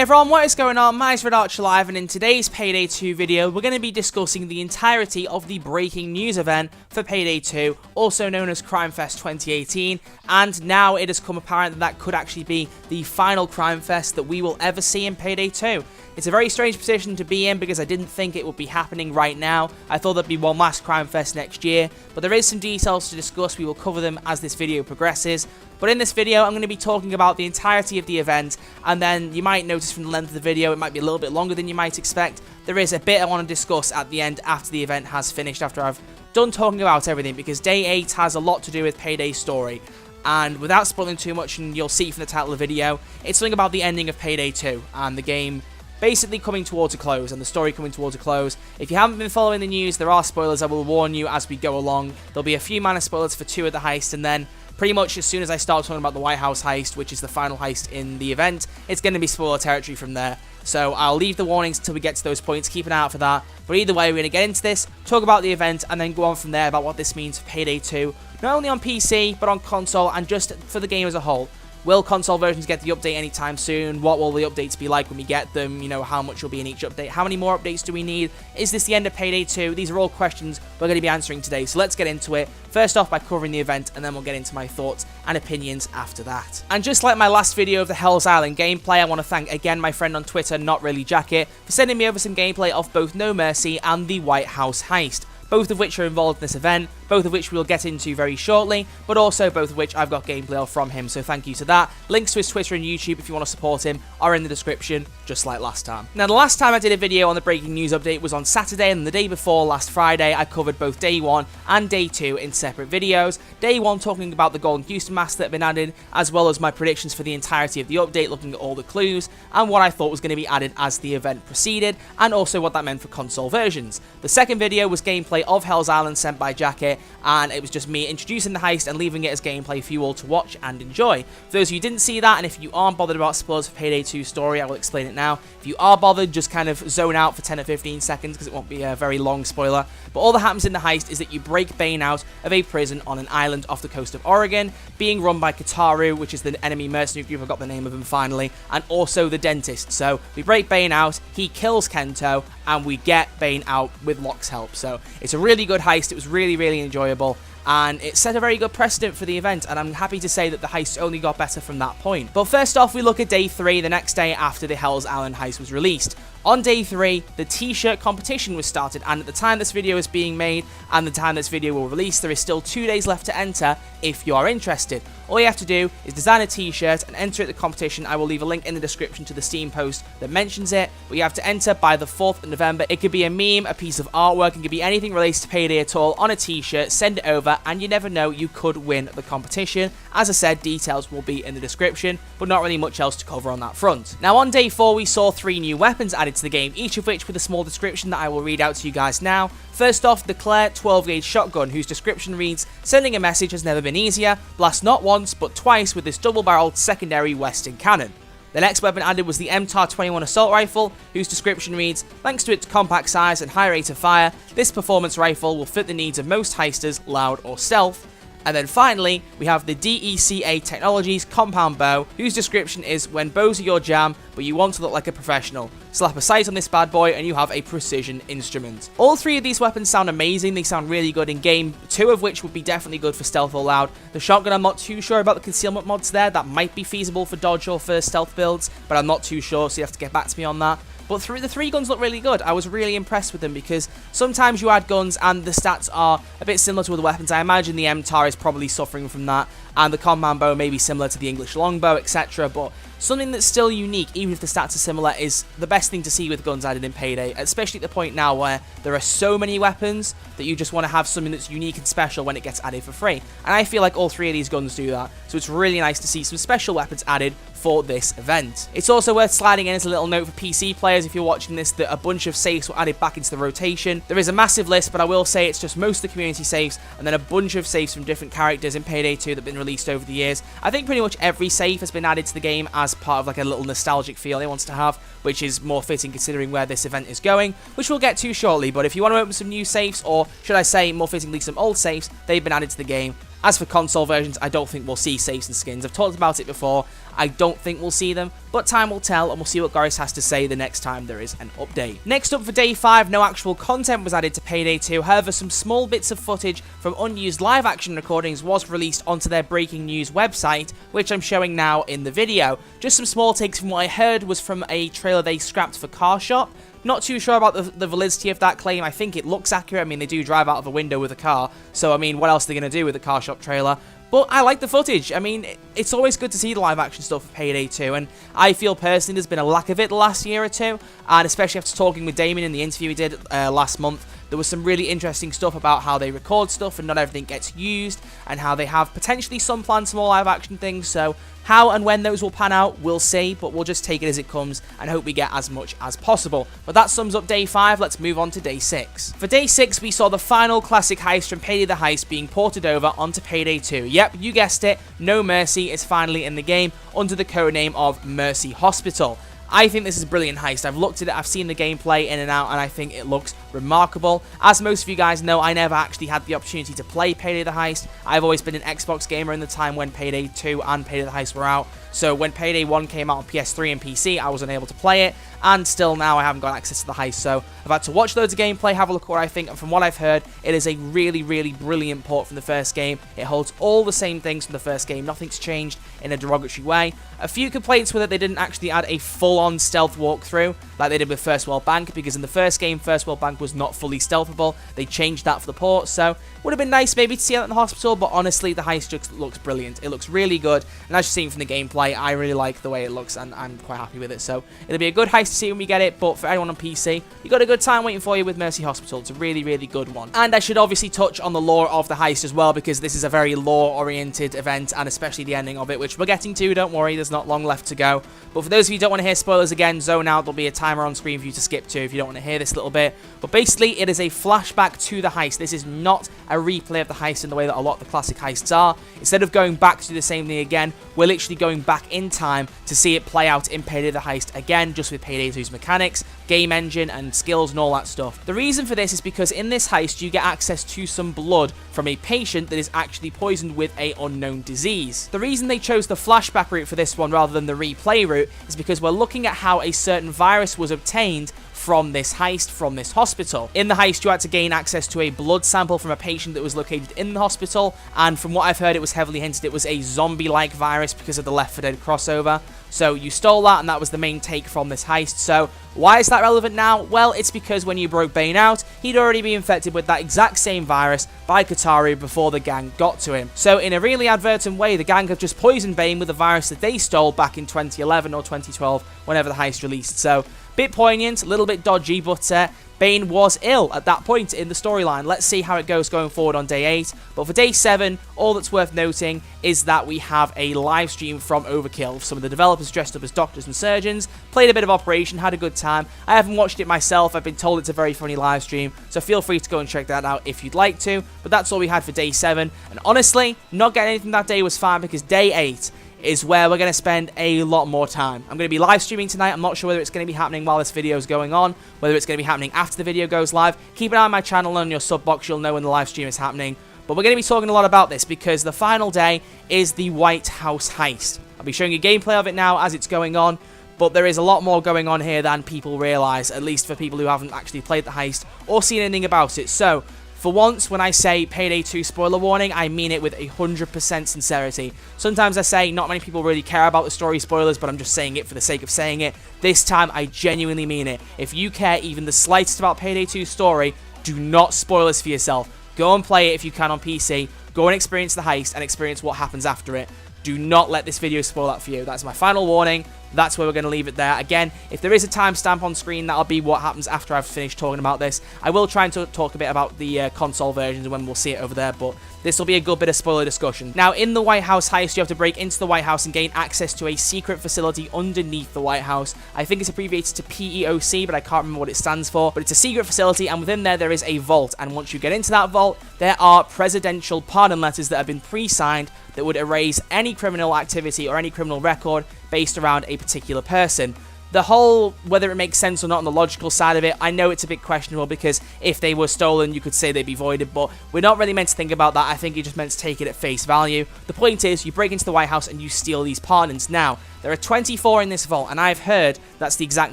everyone, what is going on? My name's Shoutout, and in today's Payday 2 video, we're going to be discussing the entirety of the breaking news event for Payday 2, also known as Crime Fest 2018, and now it has come apparent that that could actually be the final Crime Fest that we will ever see in Payday 2. It's a very strange position to be in because I didn't think it would be happening right now. I thought there'd be one last Crime Fest next year, but there is some details to discuss. We will cover them as this video progresses. But in this video, I'm going to be talking about the entirety of the event, and then you might notice from the length of the video, it might be a little bit longer than you might expect. There is a bit I want to discuss at the end after the event has finished, after I've done talking about everything, because Day 8 has a lot to do with Payday's story. And without spoiling too much, and you'll see from the title of the video, it's something about the ending of Payday 2, and the game basically coming towards a close, and the story coming towards a close. If you haven't been following the news, there are spoilers. I will warn you as we go along. There'll be a few minor spoilers for 2 of the heists, and then pretty much as soon as I start talking about the White House heist, which is the final heist in the event, it's going to be spoiler territory from there. So I'll leave the warnings until we get to those points. Keep an eye out for that. But either way, we're going to get into this, talk about the event, and then go on from there about what this means for Payday 2, not only on PC, but on console, and just for the game as a whole. Will console versions get the update anytime soon? What will the updates be like when we get them? You know, how much will be in each update? How many more updates do we need? Is this the end of Payday 2? These are all questions we're going to be answering today, so let's get into it. First off by covering the event, and then we'll get into my thoughts and opinions after that. And just like my last video of the Hell's Island gameplay, I want to thank again my friend on Twitter, NotReallyJacket, for sending me over some gameplay of both No Mercy and the White House heist, both of which are involved in this event, both of which we'll get into very shortly, but also both of which I've got gameplay of from him, so thank you to that. Links to his Twitter and YouTube if you want to support him are in the description, just like last time. Now, the last time I did a video on the breaking news update was on Saturday, and the day before, last Friday, I covered both Day 1 and Day 2 in separate videos. Day 1 talking about the Golden Houston masks that have been added, as well as my predictions for the entirety of the update, looking at all the clues, and what I thought was going to be added as the event proceeded, and also what that meant for console versions. The second video was gameplay of Hell's Island sent by Jacket, and it was just me introducing the heist and leaving it as gameplay for you all to watch and enjoy. For those of you who didn't see that, and if you aren't bothered about spoilers for Payday 2 story, I will explain it now. If you are bothered, just kind of zone out for 10 or 15 seconds because it won't be a very long spoiler. But all that happens in the heist is that you break Bain out of a prison on an island off the coast of Oregon, being run by Kataru, which is the enemy mercenary group. I've got the name of him finally, and also the dentist. So we break Bain out, he kills Kento, and we get Bain out with Locke's help. So it's a really good heist. It was really, really enjoyable, and it set a very good precedent for the event, and I'm happy to say that the heist only got better from that point. But first off, we look at Day 3, the next day after the Hell's Island heist was released. On Day 3, the t-shirt competition was started, and at the time this video is being made and the time this video will release, there is still 2 days left to enter if you are interested. All you have to do is design a t-shirt and enter it the competition. I will leave a link in the description to the Steam post that mentions it, but you have to enter by the 4th of November. It could be a meme, a piece of artwork, it could be anything related to Payday at all on a t-shirt. Send it over, and you never know, you could win the competition. As I said, details will be in the description, but not really much else to cover on that front. Now on Day 4, we saw 3 new weapons added to the game, each of which with a small description that I will read out to you guys now. First off, the Claire 12-gauge shotgun, whose description reads, "Sending a message has never been easier, blast not once but twice with this double-barreled secondary Western cannon." The next weapon added was the MTAR-21 assault rifle, whose description reads, "Thanks to its compact size and high rate of fire, this performance rifle will fit the needs of most heisters, loud or stealth." And then finally, we have the DECA Technologies compound bow, whose description is, "When bows are your jam, but you want to look like a professional. Slap a sight on this bad boy and you have a precision instrument." All 3 of these weapons sound amazing. They sound really good in game, 2 of which would be definitely good for stealth or loud. The shotgun, I'm not too sure about the concealment mods there. That might be feasible for dodge or for stealth builds, but I'm not too sure, so you have to get back to me on that. But the 3 guns look really good. I was really impressed with them because sometimes you add guns and the stats are a bit similar to other weapons. I imagine the MTAR is probably suffering from that, and the compound bow may be similar to the English longbow, etc. But something that's still unique, even if the stats are similar, is the best thing to see with guns added in Payday, especially at the point now where there are so many weapons that you just want to have something that's unique and special when it gets added for free. And I feel like all 3 of these guns do that, so it's really nice to see some special weapons added for this event. It's also worth sliding in as a little note for PC players if you're watching this that a bunch of safes were added back into the rotation. There is a massive list, but I will say it's just most of the community safes and then a bunch of safes from different characters in Payday 2 that have been released over the years. I think pretty much every safe has been added to the game as part of like a little nostalgic feel it wants to have, which is more fitting considering where this event is going, which we'll get to shortly. But if you want to open some new safes, or should I say more fittingly some old safes, they've been added to the game. As for console versions, I don't think we'll see safes and skins. I've talked about it before. I don't think we'll see them, but time will tell, and we'll see what Goris has to say the next time there is an update. Next up for day 5, no actual content was added to Payday 2, however some small bits of footage from unused live action recordings was released onto their breaking news website, which I'm showing now in the video. Just some small takes from what I heard was from a trailer they scrapped for Car Shop. Not too sure about the validity of that claim. I think it looks accurate. I mean, they do drive out of a window with a car, so I mean, what else are they going to do with a Car Shop trailer? But I like the footage. I mean, it's always good to see the live action stuff for Payday 2, and I feel personally there's been a lack of it the last year or two, and especially after talking with Damon in the interview we did last month, there was some really interesting stuff about how they record stuff and not everything gets used, and how they have potentially some planned small live action things, so how and when those will pan out, we'll see, but we'll just take it as it comes and hope we get as much as possible. But that sums up day 5, let's move on to day 6. For day 6, we saw the final classic heist from Payday the Heist being ported over onto Payday 2. Yep, you guessed it, No Mercy is finally in the game under the codename of Mercy Hospital. I think this is a brilliant heist. I've looked at it, I've seen the gameplay in and out, and I think it looks remarkable. As most of you guys know, I never actually had the opportunity to play Payday the Heist. I've always been an Xbox gamer in the time when Payday 2 and Payday the Heist were out. So when Payday 1 came out on PS3 and PC, I wasn't able to play it, and still now I haven't got access to the heist. So I've had to watch loads of gameplay, have a look at what I think, and from what I've heard, it is a really, really brilliant port from the first game. It holds all the same things from the first game. Nothing's changed in a derogatory way. A few complaints were that they didn't actually add a full-on stealth walkthrough like they did with First World Bank, because in the first game, First World Bank was not fully stealthable. They changed that for the port, so would have been nice maybe to see that in the hospital, but honestly, the heist just looks brilliant. It looks really good, and as you're seeing from the gameplay, I really like the way it looks, and I'm quite happy with it. So it'll be a good heist to see when we get it, but for anyone on PC, you got a good time waiting for you with Mercy Hospital. It's a really, really good one. And I should obviously touch on the lore of the heist as well, because this is a very lore-oriented event, and especially the ending of it, which we're getting to, don't worry, there's not long left to go. But for those of you who don't want to hear spoilers again, zone out, there'll be a timer on screen for you to skip to if you don't want to hear this little bit. But basically, it is a flashback to the heist. This is not a replay of the heist in the way that a lot of the classic heists are. Instead of going back to do the same thing again, we're literally going back in time to see it play out in Payday the Heist again, just with Payday 2's mechanics, game engine, and skills and all that stuff. The reason for this is because in this heist, you get access to some blood from a patient that is actually poisoned with an unknown disease. The reason they chose the flashback route for this one rather than the replay route is because we're looking at how a certain virus was obtained from this heist, from this hospital. In the heist, you had to gain access to a blood sample from a patient that was located in the hospital, and from what I've heard, it was heavily hinted it was a zombie-like virus because of the Left 4 Dead crossover. So you stole that, and that was the main take from this heist. So why is that relevant now? Well, it's because when you broke Bain out, he'd already been infected with that exact same virus by Kataru before the gang got to him. So in a really advertent way, the gang have just poisoned Bain with the virus that they stole back in 2011 or 2012, whenever the heist released. So bit poignant, a little bit dodgy, but Bain was ill at that point in the storyline. Let's see how it goes going forward on day 8. But for day 7, all that's worth noting is that we have a live stream from Overkill. Some of the developers dressed up as doctors and surgeons, played a bit of Operation, had a good time. I haven't watched it myself. I've been told it's a very funny live stream, so feel free to go and check that out if you'd like to. But that's all we had for day 7. And honestly, not getting anything that day was fine, because day 8 is where we're going to spend a lot more time. I'm going to be live streaming tonight. I'm not sure whether it's going to be happening while this video is going on, whether it's going to be happening after the video goes live. Keep an eye on my channel and on your sub box. You'll know when the live stream is happening. But we're going to be talking a lot about this because the final day is the White House heist. I'll be showing you gameplay of it now as it's going on, but there is a lot more going on here than people realize, at least for people who haven't actually played the heist or seen anything about it. So for once, when I say Payday 2 spoiler warning, I mean it with 100% sincerity. Sometimes I say not many people really care about the story spoilers, but I'm just saying it for the sake of saying it. This time, I genuinely mean it. If you care even the slightest about Payday 2's story, do not spoil this for yourself. Go and play it if you can on PC. Go and experience the heist and experience what happens after it. Do not let this video spoil that for you. That's my final warning. That's where we're going to leave it there. Again, if there is a timestamp on screen, that'll be what happens after I've finished talking about this. I will try and talk a bit about the console versions when we'll see it over there, but this will be a good bit of spoiler discussion. Now, in the White House heist, you have to break into the White House and gain access to a secret facility underneath the White House. I think it's abbreviated to PEOC, but I can't remember what it stands for. But it's a secret facility, and within there is a vault. And once you get into that vault, there are presidential pardon letters that have been pre-signed that would erase any criminal activity or any criminal record based around a particular person. The whole, whether it makes sense or not on the logical side of it, I know it's a bit questionable because if they were stolen, you could say they'd be voided, but we're not really meant to think about that. I think you're just meant to take it at face value. The point is, you break into the White House and you steal these pardons. Now, there are 24 in this vault, and I've heard that's the exact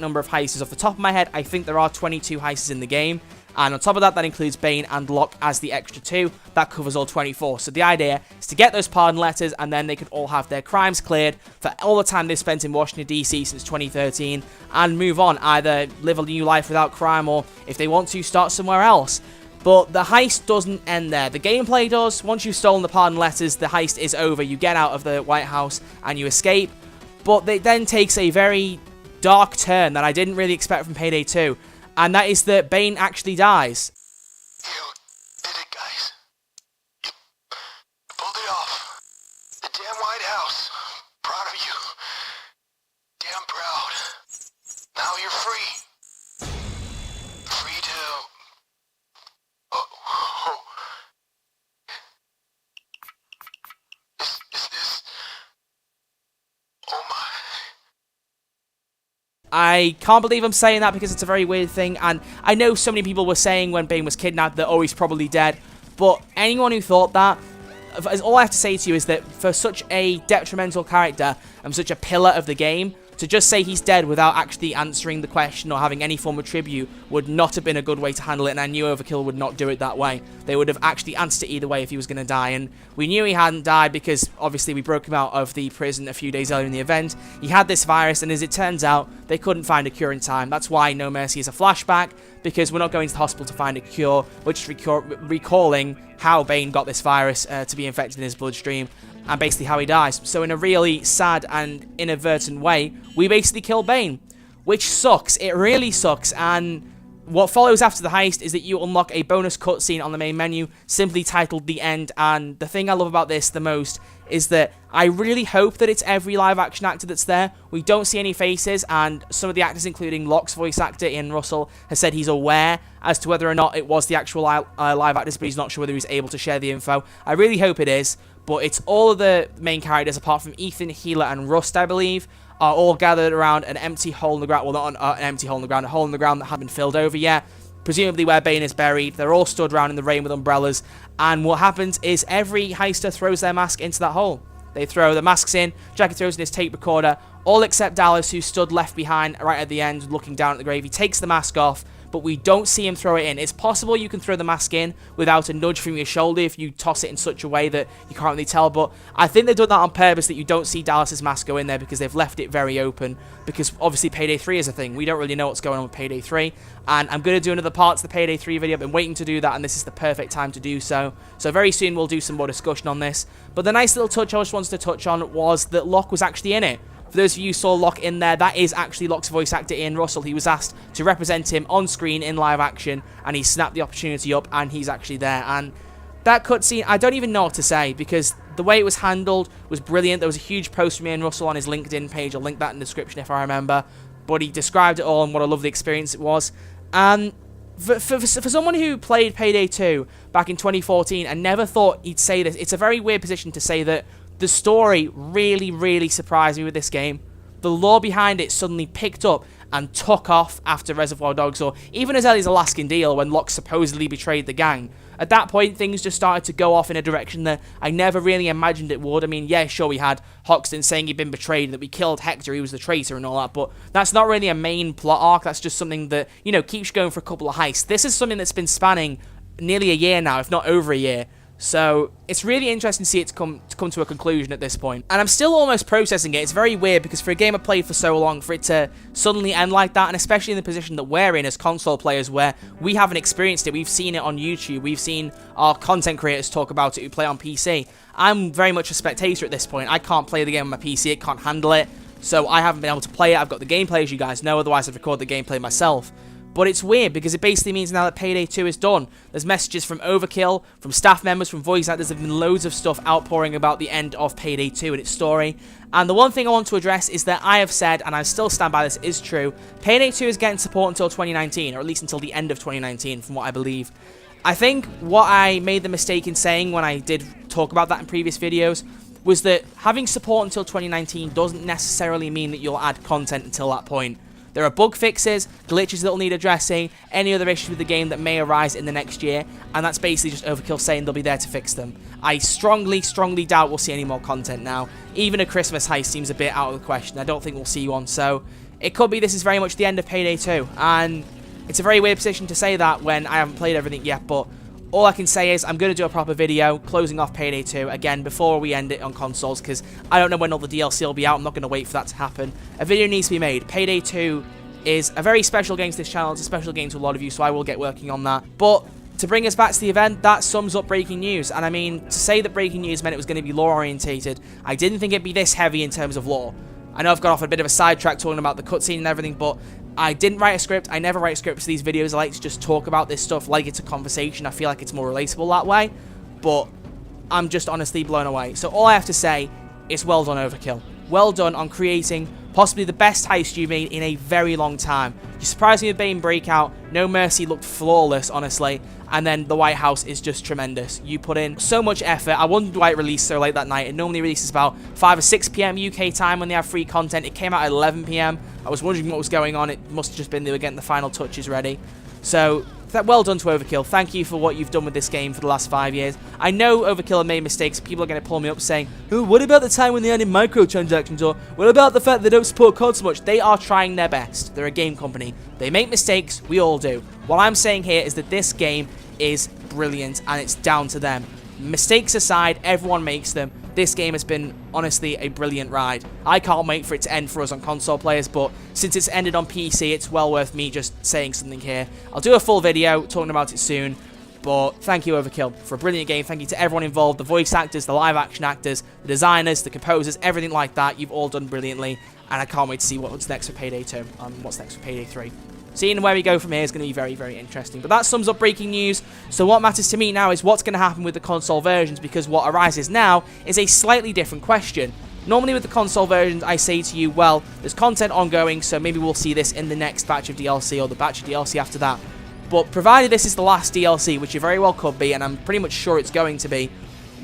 number of heists. Off the top of my head, I think there are 22 heists in the game. And on top of that, that includes Bain and Locke as the extra 2. That covers all 24. So the idea is to get those pardon letters, and then they could all have their crimes cleared for all the time they've spent in Washington, D.C. since 2013, and move on. Either live a new life without crime, or if they want to, start somewhere else. But the heist doesn't end there. The gameplay does. Once you've stolen the pardon letters, the heist is over. You get out of the White House and you escape. But it then takes a very dark turn that I didn't really expect from Payday 2. And that is that Bain actually dies. You did it, guys. You pulled it off. The damn White House. Proud of you. Damn proud. Now you're free. Free to... Oh. Is this... Oh my... I can't believe I'm saying that because it's a very weird thing, and I know so many people were saying when Bain was kidnapped that, oh, he's probably dead, but anyone who thought that, all I have to say to you is that for such a detrimental character and such a pillar of the game, to just say he's dead without actually answering the question or having any form of tribute would not have been a good way to handle it, and I knew Overkill would not do it that way. They would have actually answered it either way if he was going to die, and we knew he hadn't died because obviously we broke him out of the prison a few days earlier in the event. He had this virus, and as it turns out, they couldn't find a cure in time. That's why No Mercy is a flashback, because we're not going to the hospital to find a cure. We're just recalling how Bain got this virus to be infected in his bloodstream, and basically how he dies. So in a really sad and inadvertent way, we basically kill Bain, which sucks. It really sucks. And what follows after the heist is that you unlock a bonus cutscene on the main menu, simply titled The End. And the thing I love about this the most is that I really hope that it's every live-action actor that's there. We don't see any faces, and some of the actors, including Locke's voice actor, Ian Russell, has said he's aware as to whether or not it was the actual live actors, but he's not sure whether he's able to share the info. I really hope it is, but it's all of the main characters, apart from Ethan, Healer, and Rust, I believe, are all gathered around an empty hole in the ground. Well, not an empty hole in the ground, a hole in the ground that hasn't been filled over yet, presumably where Bain is buried. They're all stood around in the rain with umbrellas, and what happens is every heister throws their mask into that hole. They throw the masks in, Jackie throws in his tape recorder, all except Dallas, who stood left behind right at the end looking down at the grave. He takes the mask off, but we don't see him throw it in. It's possible you can throw the mask in without a nudge from your shoulder if you toss it in such a way that you can't really tell, but I think they've done that on purpose, that you don't see Dallas's mask go in there because they've left it very open, because obviously Payday 3 is a thing. We don't really know what's going on with Payday 3, and I'm going to do another part to the Payday 3 video. I've been waiting to do that, and this is the perfect time to do so. So very soon we'll do some more discussion on this, but the nice little touch I just wanted to touch on was that Locke was actually in it. For those of you who saw Locke in there, that is actually Locke's voice actor, Ian Russell. He was asked to represent him on screen in live action, and he snapped the opportunity up, and he's actually there. And that cutscene, I don't even know what to say, because the way it was handled was brilliant. There was a huge post from Ian Russell on his LinkedIn page. I'll link that in the description if I remember. But he described it all and what a lovely experience it was. And for someone who played Payday 2 back in 2014 and never thought he'd say this, it's a very weird position to say that the story really, really surprised me with this game. The lore behind it suddenly picked up and took off after Reservoir Dogs, or even as early as Alaskan Deal, when Locke supposedly betrayed the gang. At that point, things just started to go off in a direction that I never really imagined it would. I mean, yeah, sure, we had Hoxton saying he'd been betrayed, that we killed Hector, he was the traitor and all that, but that's not really a main plot arc. That's just something that, you know, keeps going for a couple of heists. This is something that's been spanning nearly a year now, if not over a year. So it's really interesting to see it come to a conclusion at this point. And I'm still almost processing it. It's very weird because for a game I played for so long, for it to suddenly end like that, and especially in the position that we're in as console players where we haven't experienced it, we've seen it on YouTube, we've seen our content creators talk about it who play on PC. I'm very much a spectator at this point. I can't play the game on my PC, it can't handle it, so I haven't been able to play it. I've got the gameplay, as you guys know, otherwise I'd record the gameplay myself. But it's weird because it basically means now that Payday 2 is done. There's messages from Overkill, from staff members, from voice actors. There's been loads of stuff outpouring about the end of Payday 2 and its story. And the one thing I want to address is that I have said, and I still stand by this, is true, Payday 2 is getting support until 2019, or at least until the end of 2019, from what I believe. I think what I made the mistake in saying when I did talk about that in previous videos was that having support until 2019 doesn't necessarily mean that you'll add content until that point. There are bug fixes, glitches that will need addressing, any other issues with the game that may arise in the next year, and that's basically just Overkill saying they'll be there to fix them. I strongly doubt we'll see any more content now. Even a Christmas heist seems a bit out of the question. I don't think we'll see one, so it could be this is very much the end of Payday 2, and it's a very weird position to say that when I haven't played everything yet, but all I can say is I'm going to do a proper video closing off Payday 2, again, before we end it on consoles, because I don't know when all the DLC will be out. I'm not going to wait for that to happen. A video needs to be made. Payday 2 is a very special game to this channel. It's a special game to a lot of you, so I will get working on that. But to bring us back to the event, that sums up breaking news. And I mean, to say that breaking news meant it was going to be lore-orientated, I didn't think it'd be this heavy in terms of lore. I know I've got off a bit of a sidetrack talking about the cutscene and everything, but I didn't write a script. I never write scripts for these videos. I like to just talk about this stuff like it's a conversation. I feel like it's more relatable that way, but I'm just honestly blown away. So all I have to say is well done, Overkill. Well done on creating possibly the best heist you've made in a very long time. You surprised me with Bain Breakout. No Mercy looked flawless, honestly. And then the White House is just tremendous. You put in so much effort. I wondered why it released so late that night. It normally releases about 5 or 6 p.m. UK time when they have free content. It came out at 11 p.m. I was wondering what was going on. It must have just been they were getting the final touches ready. So, well done to Overkill. Thank you for what you've done with this game for the last 5 years. I know Overkill have made mistakes. People are going to pull me up saying, oh, what about the time when they added microtransactions? Or what about the fact they don't support COD so much? They are trying their best. They're a game company. They make mistakes. We all do. What I'm saying here is that this game is brilliant and it's down to them. Mistakes aside, everyone makes them. This game has been, honestly, a brilliant ride. I can't wait for it to end for us on console players, but since it's ended on PC, it's well worth me just saying something here. I'll do a full video talking about it soon, but thank you, Overkill, for a brilliant game. Thank you to everyone involved, the voice actors, the live action actors, the designers, the composers, everything like that. You've all done brilliantly, and I can't wait to see what's next for Payday 2 and what's next for Payday 3. Seeing where we go from here is going to be very, very interesting. But that sums up breaking news. So what matters to me now is what's going to happen with the console versions, because what arises now is a slightly different question. Normally with the console versions, I say to you, well, there's content ongoing, so maybe we'll see this in the next batch of DLC or the batch of DLC after that. But provided this is the last DLC, which it very well could be, and I'm pretty much sure it's going to be,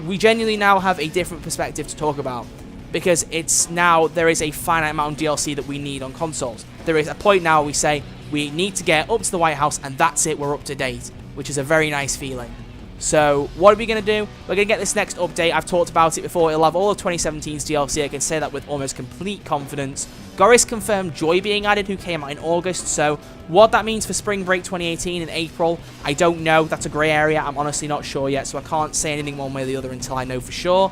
we genuinely now have a different perspective to talk about. Because it's now, there is a finite amount of DLC that we need on consoles. There is a point now we say, we need to get up to the White House, and that's it, we're up to date, which is a very nice feeling. So, what are we going to do? We're going to get this next update. I've talked about it before. It'll have all of 2017's DLC. I can say that with almost complete confidence. Goris confirmed Joy being added, who came out in August, so what that means for Spring Break 2018 in April, I don't know. That's a grey area. I'm honestly not sure yet, so I can't say anything one way or the other until I know for sure.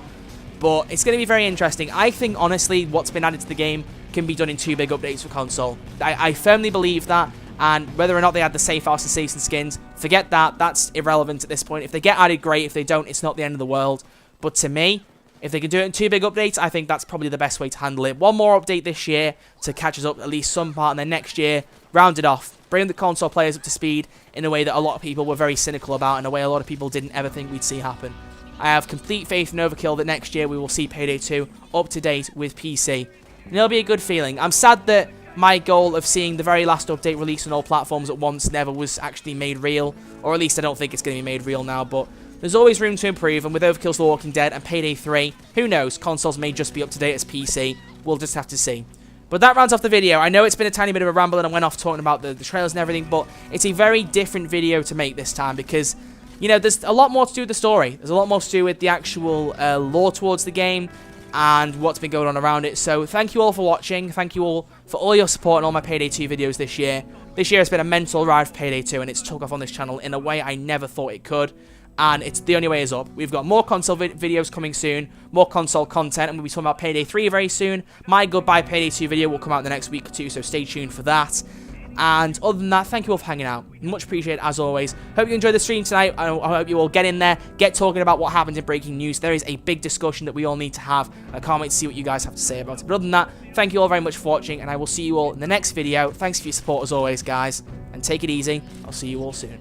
But it's going to be very interesting. I think, honestly, what's been added to the game can be done in 2 big updates for console. I firmly believe that, and whether or not they add the safe house and season skins, forget that. That's irrelevant at this point. If they get added, great. If they don't, it's not the end of the world. But to me, if they can do it in 2 big updates, I think that's probably the best way to handle it. One more update this year to catch us up at least some part, and then next year, round it off. Bring the console players up to speed in a way that a lot of people were very cynical about, in a way a lot of people didn't ever think we'd see happen. I have complete faith in Overkill that next year we will see Payday 2 up to date with PC. And it'll be a good feeling. I'm sad that my goal of seeing the very last update released on all platforms at once never was actually made real. Or at least I don't think it's going to be made real now, but there's always room to improve, and with Overkill's The Walking Dead and Payday 3, who knows, consoles may just be up to date as PC. We'll just have to see. But that rounds off the video. I know it's been a tiny bit of a ramble and I went off talking about the trailers and everything, but it's a very different video to make this time because, you know, there's a lot more to do with the story. There's a lot more to do with the actual lore towards the game and what's been going on around it. So thank you all for watching. Thank you all for all your support on all my Payday 2 videos this year. This year has been a mental ride for Payday 2, and it's took off on this channel in a way I never thought it could. And it's the only way is up. We've got more console videos coming soon, more console content, and we'll be talking about Payday 3 very soon. My goodbye Payday 2 video will come out in the next week or two, so stay tuned for that. And other than that, thank you all for hanging out. Much appreciated as always. Hope you enjoyed the stream tonight. I hope you all get in there, get talking about what happened in breaking news. There is a big discussion that we all need to have. I can't wait to see what you guys have to say about it. But other than that, thank you all very much for watching, and I will see you all in the next video. Thanks for your support as always, guys, and take it easy. I'll see you all soon.